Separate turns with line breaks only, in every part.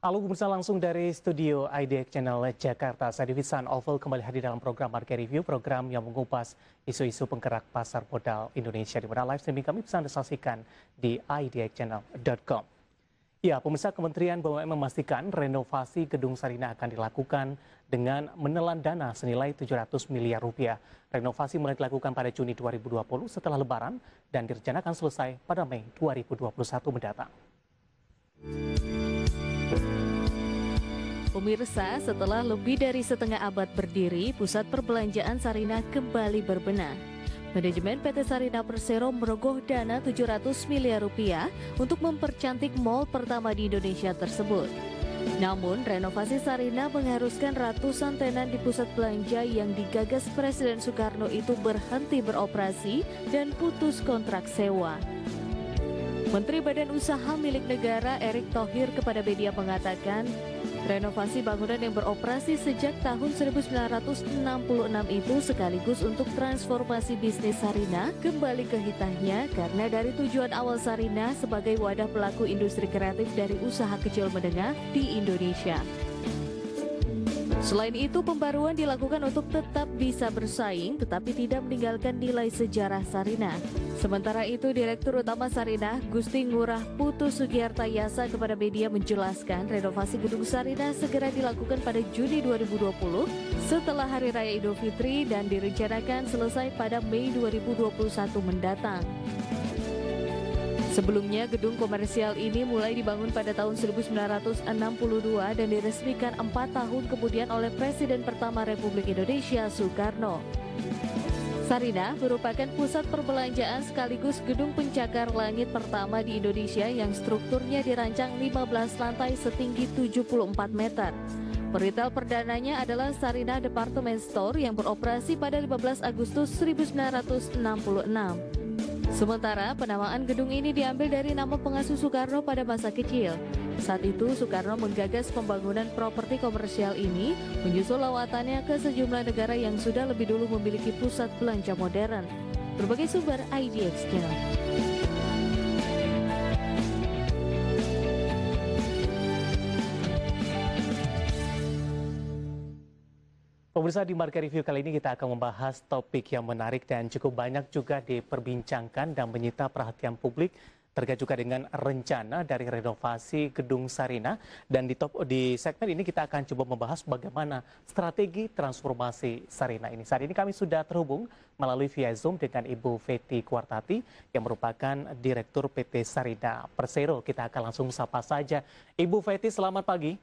Halo pemirsa langsung dari studio IDX Channel Jakarta. Saya Divisan Oval kembali hadir dalam program Market Review, program yang mengupas isu-isu penggerak pasar modal Indonesia. Di mana live streaming kami bisa Anda saksikan di idxchannel.com. Ya, pemirsa, Kementerian BUMN memastikan renovasi Gedung Sarinah akan dilakukan dengan menelan dana senilai 700 miliar rupiah. Renovasi mulai dilakukan pada Juni 2020 setelah Lebaran dan direncanakan selesai pada Mei 2021 mendatang.
Pemirsa, setelah lebih dari setengah abad berdiri, pusat perbelanjaan Sarinah kembali berbenah. Manajemen PT Sarinah Persero merogoh dana 700 miliar rupiah untuk mempercantik mal pertama di Indonesia tersebut. Namun, renovasi Sarinah mengharuskan ratusan tenan di pusat belanja yang digagas Presiden Soekarno itu berhenti beroperasi dan putus kontrak sewa. Menteri Badan Usaha Milik Negara Erick Thohir kepada media mengatakan, renovasi bangunan yang beroperasi sejak tahun 1966 itu sekaligus untuk transformasi bisnis Sarinah kembali ke hitahnya karena dari tujuan awal Sarinah sebagai wadah pelaku industri kreatif dari usaha kecil menengah di Indonesia. Selain itu, pembaruan dilakukan untuk tetap bisa bersaing tetapi tidak meninggalkan nilai sejarah Sarinah. Sementara itu, Direktur Utama Sarinah, Gusti Ngurah Putu Sugiartayasa kepada media menjelaskan renovasi gedung Sarinah segera dilakukan pada Juni 2020 setelah Hari Raya Idul Fitri dan direncanakan selesai pada Mei 2021 mendatang. Sebelumnya, gedung komersial ini mulai dibangun pada tahun 1962 dan diresmikan 4 tahun kemudian oleh Presiden pertama Republik Indonesia, Soekarno. Sarinah merupakan pusat perbelanjaan sekaligus gedung pencakar langit pertama di Indonesia yang strukturnya dirancang 15 lantai setinggi 74 meter. Peritel perdananya adalah Sarinah Department Store yang beroperasi pada 15 Agustus 1966. Sementara penamaan gedung ini diambil dari nama pengasuh Soekarno pada masa kecil. Saat itu Soekarno menggagas pembangunan properti komersial ini menyusul lawatannya ke sejumlah negara yang sudah lebih dulu memiliki pusat belanja modern. Berbagai sumber IDX Channel.
Pemirsa, di Market Review kali ini kita akan membahas topik yang menarik dan cukup banyak juga diperbincangkan dan menyita perhatian publik terkait juga dengan rencana dari renovasi Gedung Sarinah. Dan di segmen ini kita akan coba membahas bagaimana strategi transformasi Sarinah ini. Saat ini kami sudah terhubung melalui via Zoom dengan Ibu Fety Kuartati yang merupakan Direktur PT Sarinah Persero. Kita akan langsung sapa saja. Ibu Fety, selamat pagi.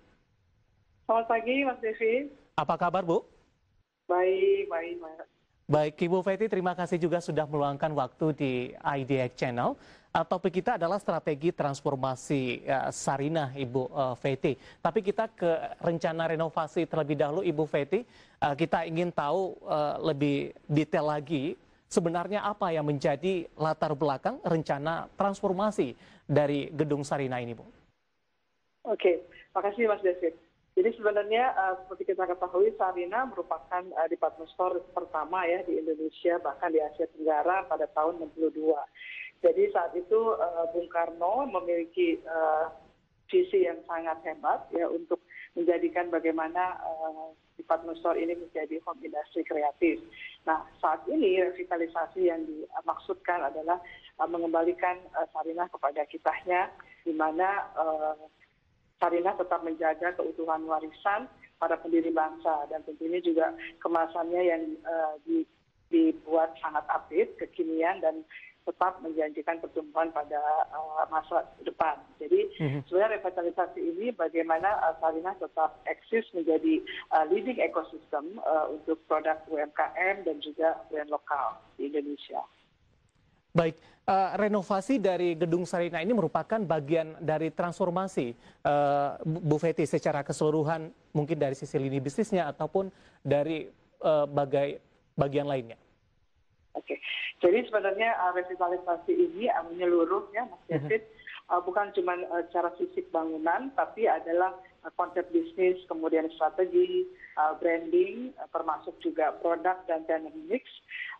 Selamat pagi, Mas Devi.
Apa kabar, Bu?
Baik.
Baik, Ibu Fety, terima kasih juga sudah meluangkan waktu di IDX Channel. Topik kita adalah strategi transformasi Sarinah, Ibu Fety. Tapi kita ke rencana renovasi terlebih dahulu, Ibu Fety. Kita ingin tahu lebih detail lagi sebenarnya apa yang menjadi latar belakang rencana transformasi dari Gedung Sarinah ini, Bu.
Oke, makasih Mas Devi. Jadi sebenarnya seperti kita ketahui Sarinah merupakan department store pertama ya di Indonesia bahkan di Asia Tenggara pada tahun 62. Jadi saat itu Bung Karno memiliki visi yang sangat hebat ya untuk menjadikan bagaimana department store ini menjadi home industri kreatif. Nah, saat ini revitalisasi yang dimaksudkan adalah mengembalikan Sarinah kepada kitahnya di mana Sarinah tetap menjaga keutuhan warisan para pendiri bangsa dan tentunya juga kemasannya yang dibuat sangat update, kekinian dan tetap menjanjikan pertumbuhan pada masa depan. Jadi sebenarnya revitalisasi ini bagaimana Sarinah tetap eksis menjadi leading ecosystem untuk produk UMKM dan juga brand lokal di Indonesia.
Baik, renovasi dari Gedung Sarinah ini merupakan bagian dari transformasi Bu Fety secara keseluruhan, mungkin dari sisi lini bisnisnya ataupun dari bagian lainnya.
Oke, jadi sebenarnya revitalisasi ini menyeluruh ya Mas David, bukan cuma secara fisik bangunan, tapi adalah konsep bisnis, kemudian strategi, branding, termasuk juga produk dan tenant mix,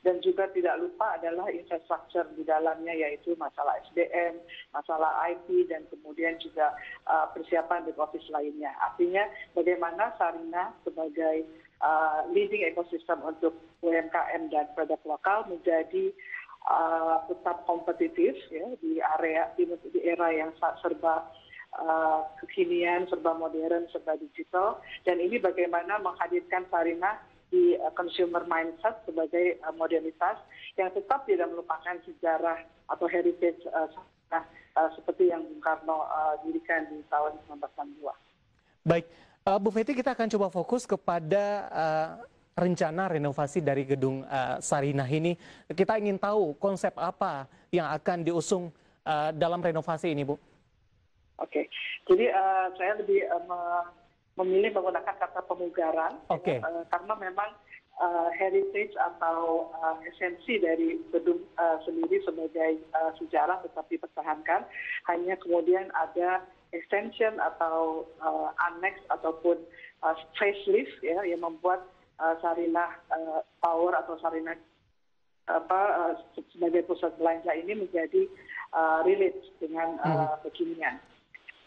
dan juga tidak lupa adalah infrastruktur di dalamnya, yaitu masalah SDM, masalah IT, dan kemudian juga persiapan back office lainnya. Artinya bagaimana Sarina sebagai leading ekosistem untuk UMKM dan produk lokal menjadi tetap kompetitif ya di era yang serba kekinian, serba modern, serba digital, dan ini bagaimana menghadirkan Sarina di consumer mindset sebagai modernitas yang tetap tidak melupakan sejarah atau heritage seperti yang Bung Karno dirikan di tahun 1962.
Baik, Bu Fetty, kita akan coba fokus kepada rencana renovasi dari gedung Sarinah ini. Kita ingin tahu konsep apa yang akan diusung dalam renovasi ini, Bu.
Oke, jadi saya lebih memilih menggunakan kata pemugaran,
Oke.
karena memang heritage atau esensi dari gedung sendiri sebagai sejarah tetap dipertahankan. Hanya kemudian ada extension atau annex ataupun facelift ya yang membuat Sarinah Tower atau Sarinah sebagai pusat belanja ini menjadi relate dengan kekinian.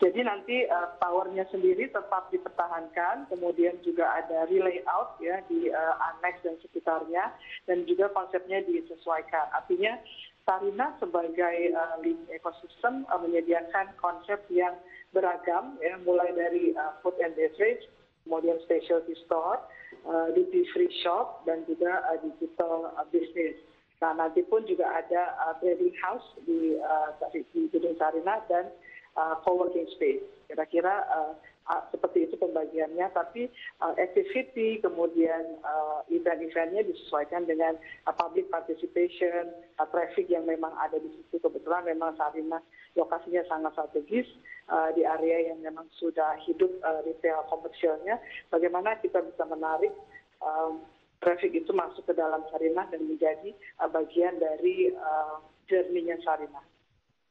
Jadi nanti towernya sendiri tetap dipertahankan, kemudian juga ada relayout ya di annex dan sekitarnya, dan juga konsepnya disesuaikan. Artinya Sarinah sebagai leading ecosystem menyediakan konsep yang beragam ya, mulai dari food and beverage, kemudian specialty store, duty free shop, dan juga digital business. Nah, nanti pun juga ada trading house di gedung Sarinah dan co-working space. Kira-kira seperti itu pembagiannya, tapi activity kemudian event-eventnya disesuaikan dengan public participation, traffic yang memang ada di situ. Kebetulan memang Sarinah lokasinya sangat strategis di area yang memang sudah hidup retail komersialnya. Bagaimana kita bisa menarik traffic itu masuk ke dalam Sarinah dan menjadi bagian dari journey-nya Sarinah.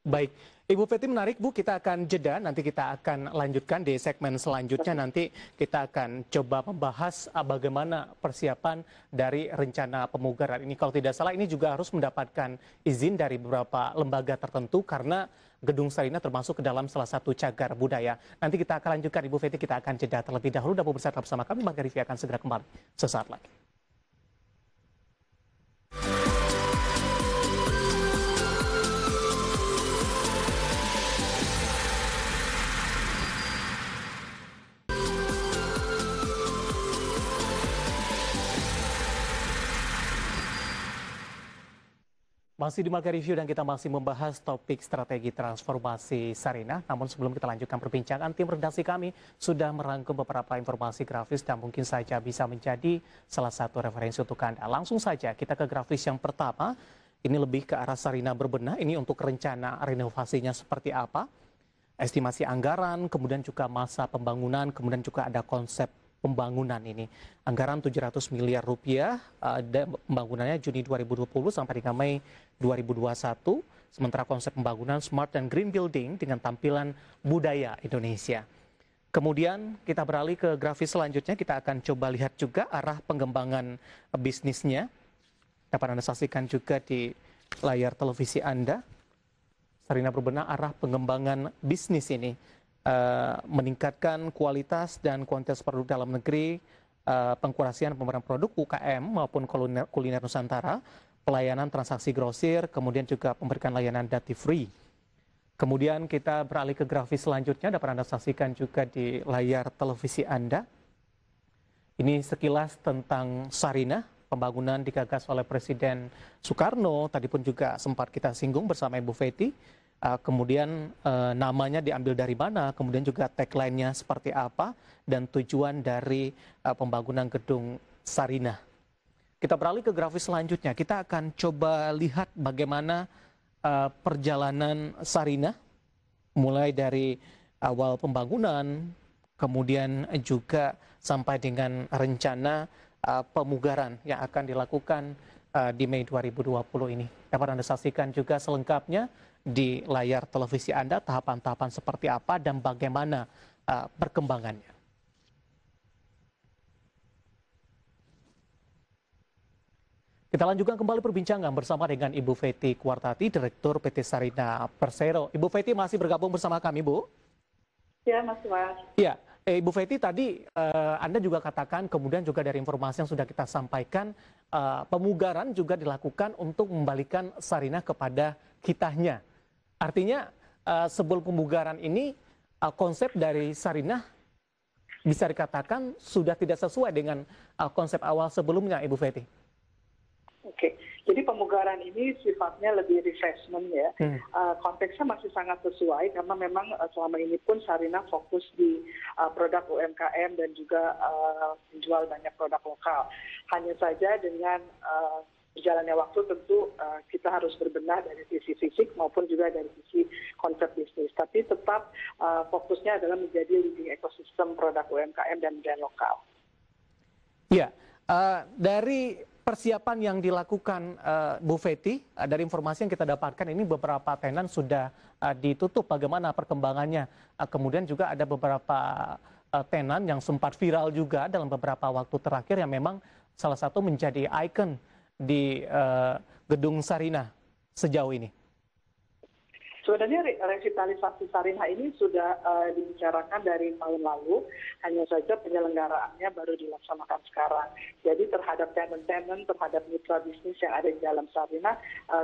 Baik, Ibu Fetty, menarik Bu, kita akan jeda, nanti kita akan lanjutkan di segmen selanjutnya. Nanti kita akan coba membahas bagaimana persiapan dari rencana pemugaran ini. Kalau tidak salah ini juga harus mendapatkan izin dari beberapa lembaga tertentu karena gedung Sarinah termasuk ke dalam salah satu cagar budaya. Nanti kita akan lanjutkan, Ibu Fetty, kita akan jeda terlebih dahulu. Dan bersama kami, Marga Rivi akan segera kembali sesaat lagi. Masih di Marga Review dan kita masih membahas topik strategi transformasi Sarinah. Namun sebelum kita lanjutkan perbincangan, tim redaksi kami sudah merangkum beberapa informasi grafis dan mungkin saja bisa menjadi salah satu referensi untuk Anda. Langsung saja kita ke grafis yang pertama. Ini lebih ke arah Sarinah berbenah. Ini untuk rencana renovasinya seperti apa. Estimasi anggaran, kemudian juga masa pembangunan, kemudian juga ada konsep pembangunan ini. Anggaran 700 miliar rupiah, pembangunannya Juni 2020 sampai dengan Mei 2021. Sementara konsep pembangunan Smart and Green Building dengan tampilan budaya Indonesia. Kemudian kita beralih ke grafis selanjutnya, kita akan coba lihat juga arah pengembangan bisnisnya. Dapat Anda saksikan juga di layar televisi Anda. Sarinah berbenah arah pengembangan bisnis ini. Meningkatkan kualitas dan kuantitas produk dalam negeri, pengkurasian pembayaran produk UKM maupun kuliner Nusantara, pelayanan transaksi grosir, kemudian juga memberikan layanan duty free. Kemudian kita beralih ke grafis selanjutnya, dapat Anda saksikan juga di layar televisi Anda. Ini sekilas tentang Sarinah, pembangunan digagas oleh Presiden Soekarno, tadi pun juga sempat kita singgung bersama Ibu Fetty. Kemudian namanya diambil dari mana, kemudian juga tagline-nya seperti apa, dan tujuan dari pembangunan gedung Sarinah. Kita beralih ke grafis selanjutnya, kita akan coba lihat bagaimana perjalanan Sarinah, mulai dari awal pembangunan, kemudian juga sampai dengan rencana pemugaran yang akan dilakukan di Mei 2020 ini. Dapat Anda saksikan juga selengkapnya di layar televisi Anda tahapan-tahapan seperti apa dan bagaimana perkembangannya. Kita lanjutkan kembali perbincangan bersama dengan Ibu Fety Kuartati, Direktur PT Sarina Persero. Ibu Fety masih bergabung bersama kami, Bu?
Ya, Mas.
Ya, Ibu Fety tadi Anda juga katakan, kemudian juga dari informasi yang sudah kita sampaikan, pemugaran juga dilakukan untuk membalikan Sarina kepada kitanya. Artinya sebelum pemugaran ini, konsep dari Sarina bisa dikatakan sudah tidak sesuai dengan konsep awal sebelumnya, Ibu Fety.
Oke, jadi pemugaran ini sifatnya lebih refreshment ya. Konteksnya masih sangat sesuai karena memang selama ini pun Sarina fokus di produk UMKM dan juga menjual banyak produk lokal. Hanya saja dengan berjalannya waktu tentu kita harus berbenah dari sisi fisik maupun juga dari sisi konsep bisnis. Tapi tetap fokusnya adalah menjadi leading ekosistem produk UMKM dan brand lokal.
Ya, dari persiapan yang dilakukan Bu Fety, dari informasi yang kita dapatkan ini beberapa tenan sudah ditutup. Bagaimana perkembangannya? Kemudian juga ada beberapa tenan yang sempat viral juga dalam beberapa waktu terakhir yang memang salah satu menjadi ikon di gedung Sarina sejauh ini.
Sebenarnya revitalisasi Sarina ini sudah dibicarakan dari tahun lalu, hanya saja penyelenggaraannya baru dilaksanakan sekarang. Jadi terhadap tenant-tenant, terhadap mitra bisnis yang ada di dalam Sarina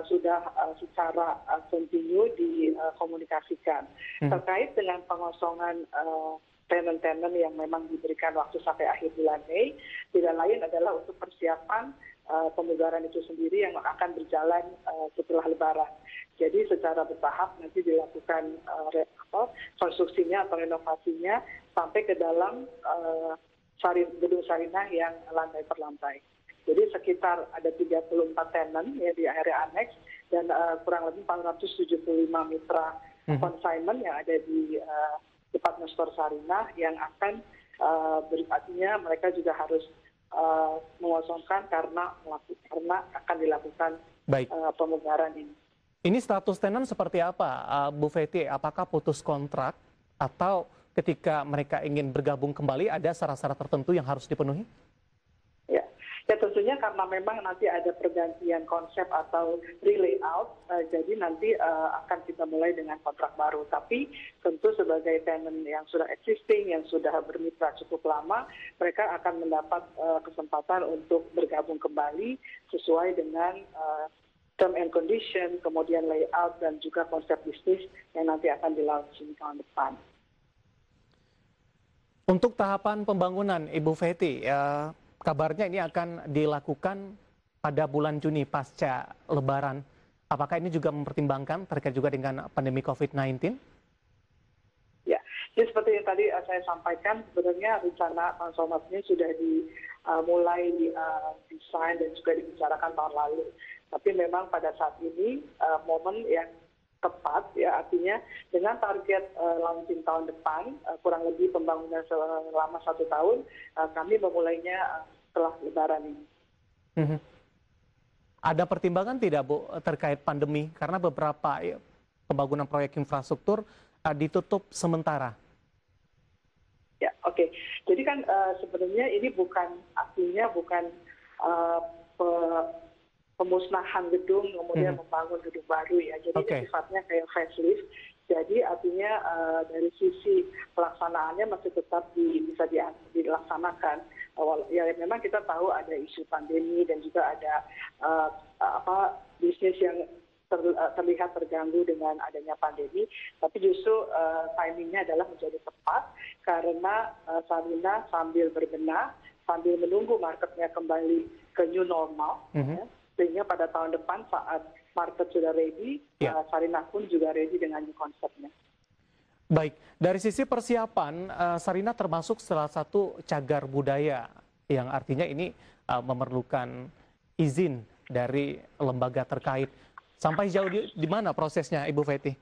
sudah secara kontinu dikomunikasikan. Terkait dengan pengosongan tenant-tenant yang memang diberikan waktu sampai akhir bulan Mei, tidak lain adalah untuk persiapan pemugaran itu sendiri yang akan berjalan setelah Lebaran. Jadi secara bertahap nanti dilakukan konstruksinya atau renovasinya sampai ke dalam gedung Sarina yang lantai per lantai. Jadi sekitar ada 34 tenan ya di area annex dan kurang lebih 475 mitra consignment yang ada di department store Sarina yang akan artinya mereka juga harus mengosongkan karena akan dilakukan pemugaran ini.
Ini status tenan seperti apa, Bu Fety? Apakah putus kontrak atau ketika mereka ingin bergabung kembali ada syarat-syarat tertentu yang harus dipenuhi?
Ya tentunya karena memang nanti ada pergantian konsep atau re-layout, jadi nanti akan kita mulai dengan kontrak baru. Tapi tentu sebagai tenant yang sudah existing, yang sudah bermitra cukup lama, mereka akan mendapat kesempatan untuk bergabung kembali sesuai dengan term and condition, kemudian layout, dan juga konsep bisnis yang nanti akan di-launching tahun depan.
Untuk tahapan pembangunan, Ibu Fety, kabarnya ini akan dilakukan pada bulan Juni pasca Lebaran. Apakah ini juga mempertimbangkan terkait juga dengan pandemi COVID-19?
Ya, jadi seperti yang tadi saya sampaikan, sebenarnya rencana transformasinya sudah dimulai desain dan juga dibicarakan tahun lalu. Tapi memang pada saat ini momen yang tepat, ya artinya dengan target launching tahun depan, kurang lebih pembangunan selama 1 tahun, kami memulainya setelah Lebaran ini.
Ada pertimbangan tidak, Bu, terkait pandemi? Karena beberapa pembangunan proyek infrastruktur ditutup sementara.
Ya, oke. Jadi kan sebenarnya ini artinya bukan pemusnahan gedung kemudian membangun gedung baru ya. Jadi ini sifatnya kayak facelift. Jadi artinya dari sisi pelaksanaannya masih tetap bisa dilaksanakan. Ya memang kita tahu ada isu pandemi dan juga ada bisnis yang terlihat terganggu dengan adanya pandemi, tapi justru timingnya adalah menjadi tepat karena Sarina sambil berbenah, sambil menunggu marketnya kembali ke new normal, ya, sehingga pada tahun depan saat market sudah ready, Sarina pun juga ready dengan new konsepnya.
Baik, dari sisi persiapan, Sarina termasuk salah satu cagar budaya yang artinya ini memerlukan izin dari lembaga terkait. Sampai jauh di mana prosesnya, Ibu Fety?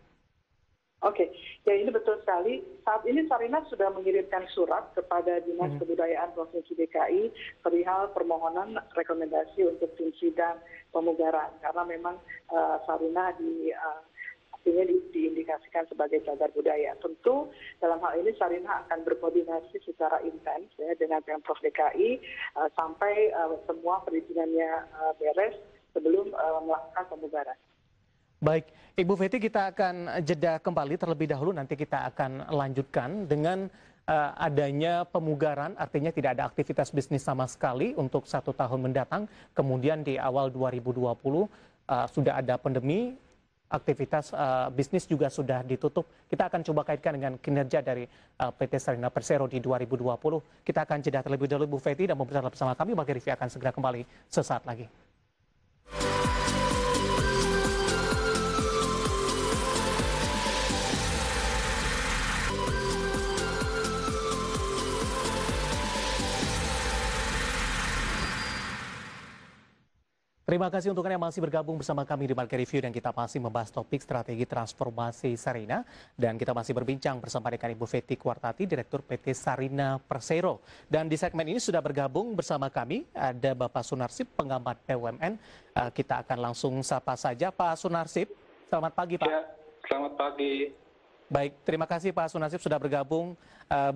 Oke, ya ini betul sekali. Saat ini Sarina sudah mengirimkan surat kepada Dinas Kebudayaan Provinsi DKI perihal permohonan rekomendasi untuk tim sidang pemugaran. Karena memang Sarina sehingga diindikasikan sebagai cagar budaya. Tentu dalam hal ini Sarinah akan berkoordinasi secara intens ya, dengan Pemprov DKI sampai semua perizinannya beres sebelum melakukan pemugaran.
Baik, Ibu Fety, kita akan jeda kembali terlebih dahulu, nanti kita akan lanjutkan dengan adanya pemugaran, artinya tidak ada aktivitas bisnis sama sekali untuk 1 tahun mendatang, kemudian di awal 2020 sudah ada pandemi, aktivitas bisnis juga sudah ditutup. Kita akan coba kaitkan dengan kinerja dari PT Sarina Persero di 2020. Kita akan jeda terlebih dahulu, Bu Fety, dan pemirsa bersama kami, Marga Review akan segera kembali sesaat lagi. Terima kasih untuk Anda yang masih bergabung bersama kami di Market Review, dan kita masih membahas topik strategi transformasi Sarina, dan kita masih berbincang bersama dengan Ibu Fety Kuartati, Direktur PT Sarina Persero. Dan di segmen ini sudah bergabung bersama kami ada Bapak Sunarsip, pengamat BUMN. Kita akan langsung sapa saja Pak Sunarsip. Selamat pagi, Pak.
Ya, selamat pagi.
Baik, terima kasih Pak Sunarsip sudah bergabung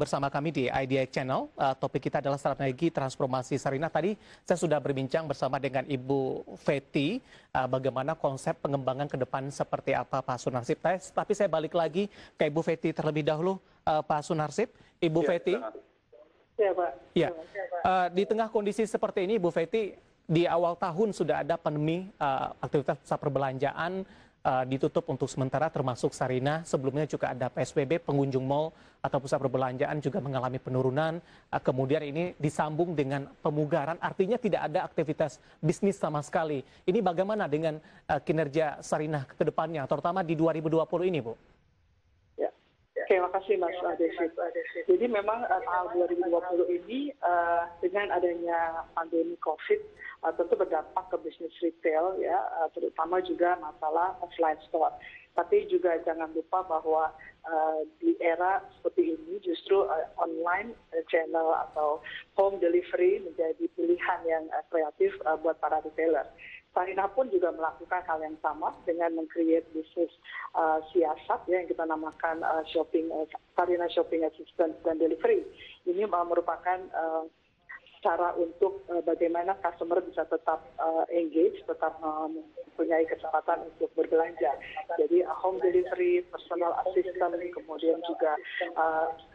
bersama kami di IDI Channel. Topik kita adalah strategi transformasi Sarina. Tadi saya sudah berbincang bersama dengan Ibu Fety bagaimana konsep pengembangan ke depan seperti apa, Pak Sunarsip. Tapi saya balik lagi ke Ibu Fety terlebih dahulu, Pak Sunarsip. Ibu Fety.
Ya, Pak.
Ya. Di tengah kondisi seperti ini, Ibu Fety, di awal tahun sudah ada pandemi, aktivitas pusat perbelanjaan ditutup untuk sementara, termasuk Sarina. Sebelumnya juga ada PSBB, pengunjung mal atau pusat perbelanjaan juga mengalami penurunan. Kemudian ini disambung dengan pemugaran, artinya tidak ada aktivitas bisnis sama sekali. Ini bagaimana dengan kinerja Sarina ke depannya, terutama di 2020 ini, Bu?
Ya. Terima kasih Mas Desit. Jadi memang tahun 2020 ini dengan adanya pandemi COVID tentu berdampak ke bisnis retail ya, terutama juga masalah offline store. Tapi juga jangan lupa bahwa di era seperti ini justru online channel atau home delivery menjadi pilihan yang kreatif buat para retailer. Sarina pun juga melakukan hal yang sama dengan meng-create bisnis siasat ya, yang kita namakan Sarina Shopping Assistant dan Delivery. Ini merupakan cara untuk bagaimana customer bisa tetap engage, tetap mempunyai kesempatan untuk berbelanja. Jadi home delivery, personal assistant, kemudian juga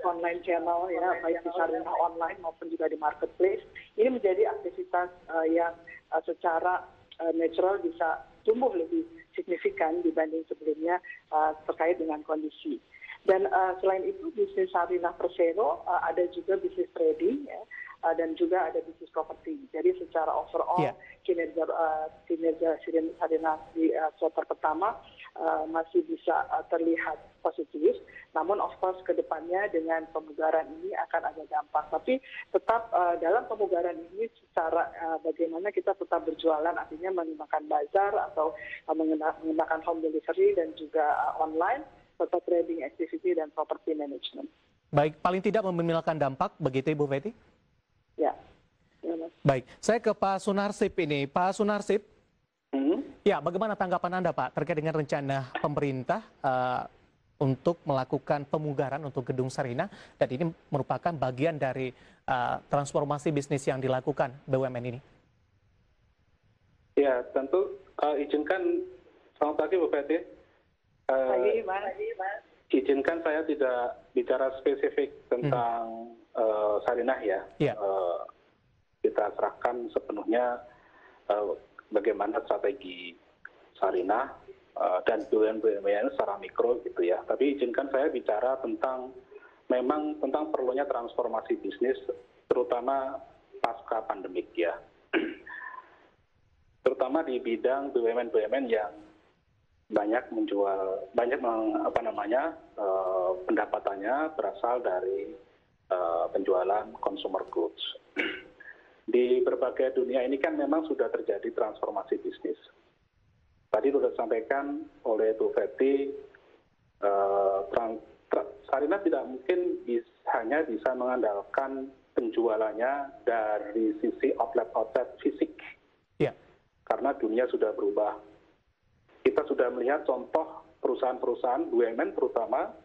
online channel ya, baik di Sarina online maupun juga di marketplace. Ini menjadi aktivitas yang secara natural bisa tumbuh lebih signifikan dibanding sebelumnya terkait dengan kondisi. Dan selain itu bisnis Sarina Persero ada juga bisnis trading ya, dan juga ada bisnis properti. Jadi secara overall kinerja Sarina di kuartal pertama masih bisa terlihat positif. Namun of course ke depannya dengan pemugaran ini akan ada dampak. Tapi tetap dalam pemugaran ini secara bagaimana kita tetap berjualan, artinya menggunakan bazar atau menggunakan home delivery dan juga online, serta trading activity dan property management.
Baik, paling tidak meminimalkan dampak, begitu Ibu Fety?
Ya.
Baik, saya ke Pak Sunarsip ini. Pak Sunarsip, ya bagaimana tanggapan Anda Pak terkait dengan rencana pemerintah untuk melakukan pemugaran untuk gedung Sarina, dan ini merupakan bagian dari transformasi bisnis yang dilakukan BUMN ini?
Ya, tentu izinkan, selamat pagi Bu Fety.
Pagi, Mas.
Izinkan saya tidak bicara spesifik tentang Sarinah ya. Kita serahkan sepenuhnya bagaimana strategi Sarinah dan BUMN secara mikro gitu ya. Tapi izinkan saya bicara tentang perlunya transformasi bisnis, terutama pasca pandemik ya. Terutama di bidang BUMN yang banyak pendapatannya berasal dari penjualan consumer goods. Di berbagai dunia ini kan memang sudah terjadi transformasi bisnis. Tadi sudah disampaikan oleh Bu Fety, Sarina tidak mungkin hanya bisa mengandalkan penjualannya dari sisi outlet fisik. Karena dunia sudah berubah. Kita sudah melihat contoh perusahaan-perusahaan BUMN terutama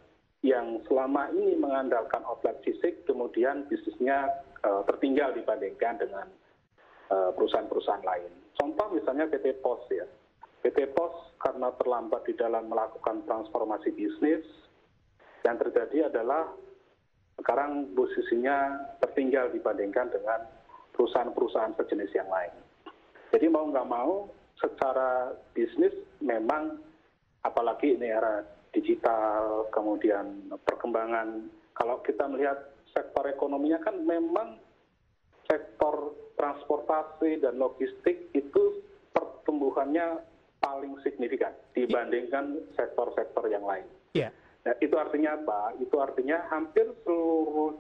yang selama ini mengandalkan outlet fisik, kemudian bisnisnya tertinggal dibandingkan dengan perusahaan-perusahaan lain. Contoh misalnya PT POS ya. PT POS karena terlambat di dalam melakukan transformasi bisnis, yang terjadi adalah sekarang posisinya tertinggal dibandingkan dengan perusahaan-perusahaan sejenis yang lain. Jadi mau nggak mau, secara bisnis memang, apalagi ini era digital, kemudian perkembangan, kalau kita melihat sektor ekonominya kan memang sektor transportasi dan logistik itu pertumbuhannya paling signifikan dibandingkan sektor-sektor yang lain.
Iya.
Nah, itu artinya apa? Itu artinya hampir seluruh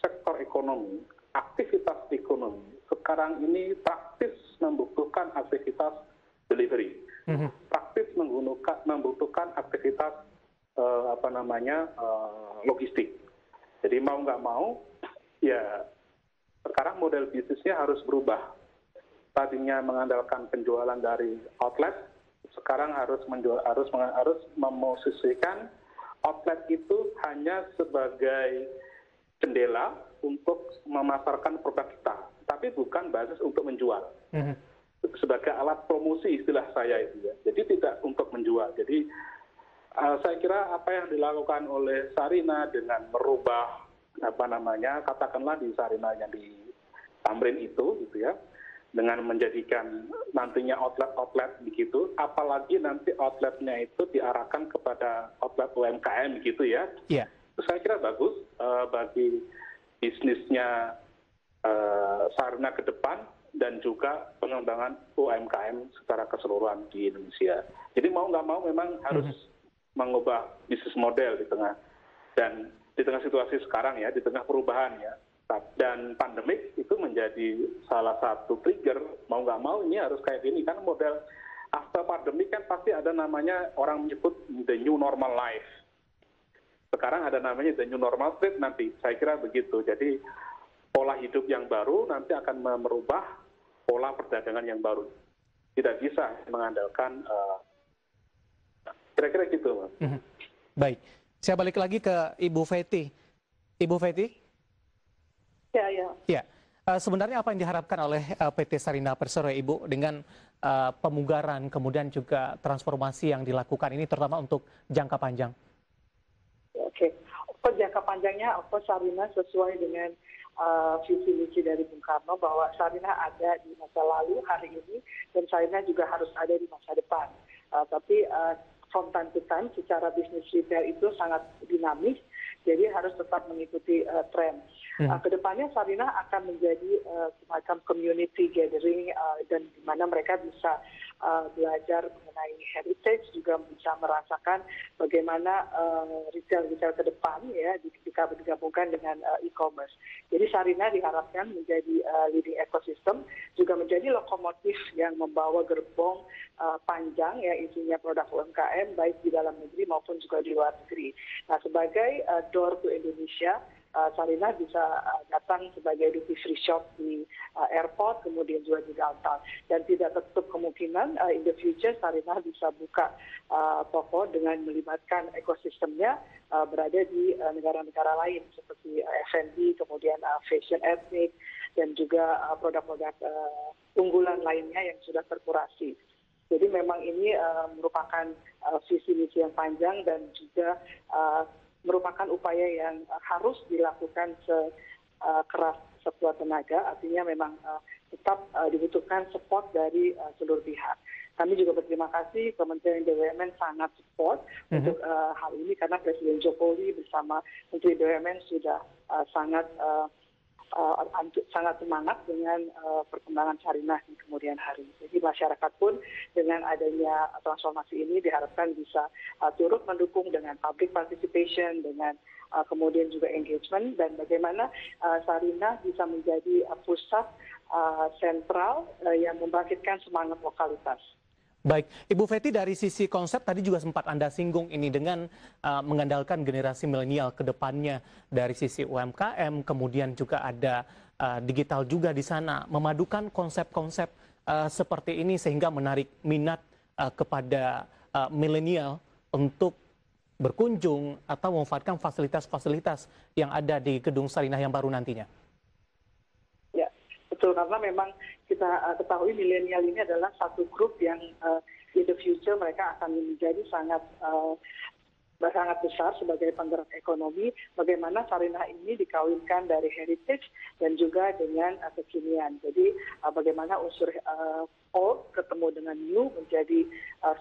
sektor ekonomi, aktivitas ekonomi sekarang ini praktis membutuhkan aktivitas delivery, praktis membutuhkan aktivitas logistik. Jadi mau nggak mau, ya sekarang model bisnisnya harus berubah. Tadinya mengandalkan penjualan dari outlet, sekarang harus memosisikan outlet itu hanya sebagai jendela untuk memasarkan produk kita, tapi bukan basis untuk menjual. Sebagai alat promosi istilah saya itu ya. Jadi tidak untuk menjual. Jadi saya kira apa yang dilakukan oleh Sarina dengan merubah katakanlah di Sarina yang di Tamrin itu gitu ya, dengan menjadikan nantinya outlet begitu, apalagi nanti outletnya itu diarahkan kepada outlet UMKM gitu ya.
Iya.
Saya kira bagus bagi bisnisnya Sarina ke depan dan juga pengembangan UMKM secara keseluruhan di Indonesia. Jadi mau nggak mau memang harus mengubah bisnis model di tengah situasi sekarang ya, di tengah perubahan ya. Dan pandemik itu menjadi salah satu trigger, mau nggak mau ini harus kayak gini, kan model after pandemik kan pasti ada namanya, orang menyebut the new normal life. Sekarang ada namanya the new normal street nanti, saya kira begitu. Jadi pola hidup yang baru nanti akan merubah pola perdagangan yang baru. Tidak bisa mengandalkan, kira-kira gitu Mas.
Baik, saya balik lagi ke Ibu Fety. Ibu Fety? Ya. Sebenarnya apa yang diharapkan oleh PT Sarina Persero Ibu dengan pemugaran kemudian juga transformasi yang dilakukan ini terutama untuk jangka panjang?
Oke, untuk jangka panjangnya Sarina sesuai dengan visi misi dari Bung Karno bahwa Sarina ada di masa lalu, hari ini, dan Sarina juga harus ada di masa depan. Tapi from time to time secara bisnis retail itu sangat dinamis, jadi harus tetap mengikuti tren. Kedepannya Sarina akan menjadi semacam community gathering dan di mana mereka bisa belajar mengenai heritage, juga bisa merasakan bagaimana retail ke depan ya digabungkan dengan e-commerce. Jadi Sarina diharapkan menjadi leading ecosystem, juga menjadi lokomotif yang membawa gerbong panjang ya isinya produk UMKM baik di dalam negeri maupun juga di luar negeri. Nah, sebagai door to Indonesia, Sarina bisa datang sebagai duty free shop di airport, kemudian juga di downtown. Dan tidak tertutup kemungkinan in the future Sarina bisa buka toko dengan melibatkan ekosistemnya berada di negara-negara lain seperti F&B, kemudian fashion ethnic, dan juga produk-produk unggulan lainnya yang sudah terkurasi. Jadi memang ini merupakan visi misi yang panjang dan juga merupakan upaya yang harus dilakukan sekeras sekuat tenaga, artinya memang tetap dibutuhkan support dari seluruh pihak. Kami juga berterima kasih Kementerian BUMN sangat support untuk hal ini karena Presiden Jokowi bersama Menteri BUMN sudah sangat semangat dengan perkembangan Sarina di kemudian hari. Jadi masyarakat pun dengan adanya transformasi ini diharapkan bisa turut mendukung dengan public participation, dengan kemudian juga engagement, dan bagaimana Sarina bisa menjadi pusat sentral yang membangkitkan semangat lokalitas.
Baik, Ibu Fety, dari sisi konsep tadi juga sempat Anda singgung ini dengan mengandalkan generasi milenial ke depannya dari sisi UMKM, kemudian juga ada digital juga di sana, memadukan konsep-konsep seperti ini sehingga menarik minat kepada milenial untuk berkunjung atau memanfaatkan fasilitas-fasilitas yang ada di Gedung Sarinah yang baru nantinya?
Ya, betul, karena memang kita ketahui milenial ini adalah satu grup yang in the future mereka akan menjadi sangat besar sebagai penggerak ekonomi. Bagaimana Sarinah ini dikawinkan dari heritage dan juga dengan kekinian. Jadi bagaimana unsur old ketemu dengan new menjadi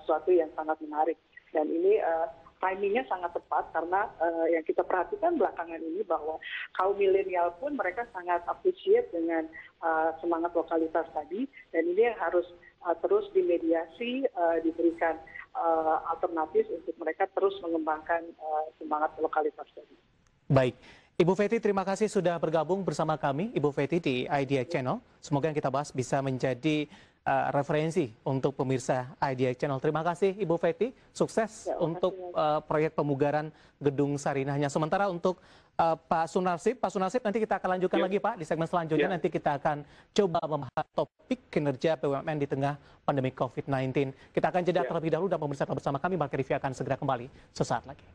sesuatu yang sangat menarik. Dan ini timingnya sangat tepat karena yang kita perhatikan belakangan ini bahwa kaum milenial pun mereka sangat appreciate dengan semangat lokalitas tadi, dan ini yang harus terus dimediasi, diberikan alternatif untuk mereka terus mengembangkan semangat lokalitas tadi.
Baik, Ibu Fety, terima kasih sudah bergabung bersama kami, Ibu Fety di Idea Channel. Semoga yang kita bahas bisa menjadi referensi untuk pemirsa Idea Channel. Terima kasih Ibu Fety, sukses
Ya,
untuk proyek pemugaran Gedung Sarinahnya. Sementara untuk Pak Sunarsip nanti kita akan lanjutkan lagi Pak di segmen selanjutnya. Nanti kita akan coba membahas topik kinerja BUMN di tengah pandemi COVID-19. Kita akan jeda terlebih dahulu dan pemirsa bersama kami, Market Review akan segera kembali sesaat lagi.